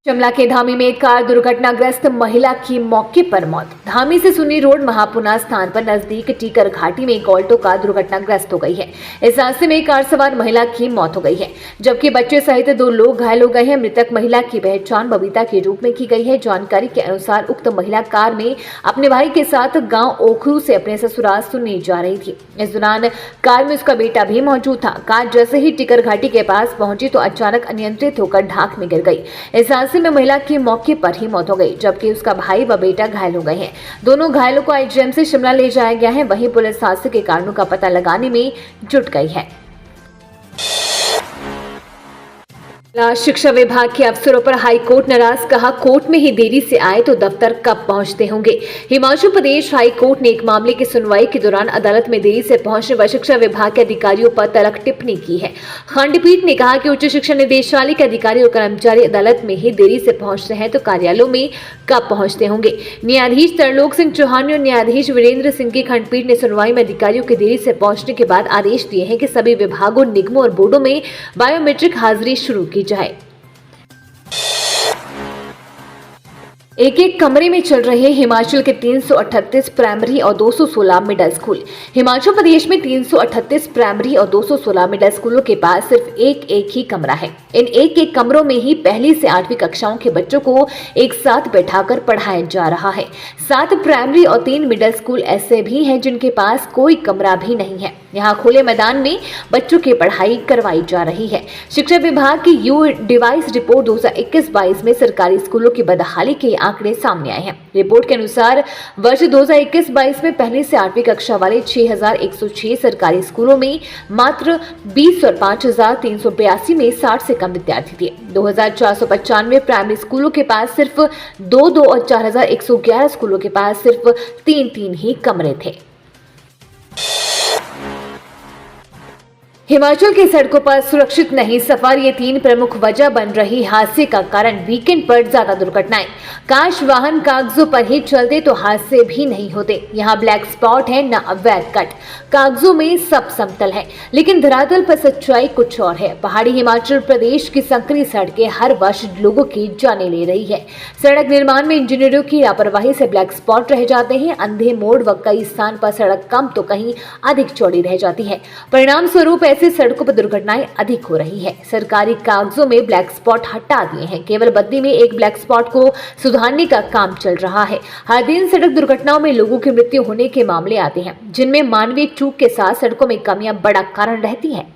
शिमला के धामी में एक कार दुर्घटनाग्रस्त महिला की मौके पर मौत। धामी से सुन्नी रोड महापुना स्थान पर नजदीक टीकर घाटी में एक ऑल्टो कार दुर्घटनाग्रस्त हो गई है। इस हादसे में कार सवार महिला की मौत हो गई है, जबकि बच्चे सहित 2 लोग घायल हो गए हैं। मृतक महिला की पहचान बबीता के रूप में की गई है। जानकारी के अनुसार उक्त महिला कार में अपने भाई के साथ गाँव ओखरू से अपने ससुराल सुन्नी जा रही थी। इस दौरान कार में उसका बेटा भी मौजूद था। कार जैसे ही टीकर घाटी के पास पहुंची तो अचानक अनियंत्रित होकर ढाक में गिर गई। इस हादसे में महिला की मौके पर ही मौत हो गई, जबकि उसका भाई व बेटा घायल हो गए हैं। दोनों घायलों को आईजीएमसी शिमला ले जाया गया है। वहीं पुलिस हादसे के कारणों का पता लगाने में जुट गई है। शिक्षा विभाग के अफसरों पर हाईकोर्ट नाराज, कहा कोर्ट में ही देरी से आए तो दफ्तर कब पहुंचते होंगे। हिमाचल प्रदेश हाईकोर्ट ने एक मामले की सुनवाई के दौरान अदालत में देरी से पहुंचने व शिक्षा विभाग के अधिकारियों पर तल्ख टिप्पणी की है। खंडपीठ ने कहा कि उच्च शिक्षा निदेशालय के अधिकारी और कर्मचारी अदालत में ही देरी से पहुंचते हैं तो कार्यालयों में कब पहुंचते होंगे। न्यायाधीश तरलोक सिंह चौहान और न्यायाधीश वीरेंद्र सिंह की खंडपीठ ने सुनवाई में अधिकारियों के देरी से पहुंचने के बाद आदेश दिए हैं कि सभी विभागों, निगमों और बोर्डों में बायोमेट्रिक हाजिरी शुरू की जाए। एक कमरे में चल रहे हिमाचल के 338 प्राइमरी और 216 मिडिल स्कूल। हिमाचल प्रदेश में 338 प्राइमरी और 216 मिडिल स्कूलों के पास सिर्फ एक ही कमरा है। इन एक कमरों में ही पहली से 8वीं कक्षाओं के बच्चों को एक साथ बैठाकर पढ़ाया जा रहा है। 7 प्राइमरी और 3 मिडिल स्कूल ऐसे भी हैं जिनके पास कोई कमरा भी नहीं है। यहाँ खुले मैदान में बच्चों की पढ़ाई करवाई जा रही है। शिक्षा विभाग की यू डिवाइस रिपोर्ट 2021-22 में सरकारी स्कूलों की बदहाली के आंकड़े सामने आए हैं। रिपोर्ट के अनुसार वर्ष 2021-22 में पहली से 8वीं कक्षा वाले 6106 सरकारी स्कूलों में मात्र 20 और 5382 में 60 से कम विद्यार्थी थे। 2495 प्राइमरी स्कूलों के पास सिर्फ 2 और 4111 स्कूलों के पास सिर्फ 3 ही कमरे थे। हिमाचल की सड़कों पर सुरक्षित नहीं सफर, ये 3 प्रमुख वजह बन रही हादसे का कारण। वीकेंड पर ज्यादा दुर्घटनाएं। काश वाहन कागजों पर ही चलते तो हादसे भी नहीं होते। यहाँ ब्लैक स्पॉट है, न अवैध कट। कागजों में सब समतल है, लेकिन धरातल पर सच्चाई कुछ और है। पहाड़ी हिमाचल प्रदेश की संकरी सड़कें हर वर्ष लोगों की जानें ले रही है। सड़क निर्माण में इंजीनियरों की लापरवाही से ब्लैक स्पॉट रह जाते हैं। अंधे मोड़ व कई स्थान पर सड़क कम तो कहीं अधिक चौड़ी रह जाती है। परिणाम स्वरूप ऐसी सड़कों पर दुर्घटनाएं अधिक हो रही है। सरकारी कागजों में ब्लैक स्पॉट हटा दिए हैं। केवल बद्दी में एक ब्लैक स्पॉट को सुधारने का काम चल रहा है। हर दिन सड़क दुर्घटनाओं में लोगों की मृत्यु होने के मामले आते हैं, जिनमें मानवीय चूक के साथ सड़कों में कमियां बड़ा कारण रहती हैं।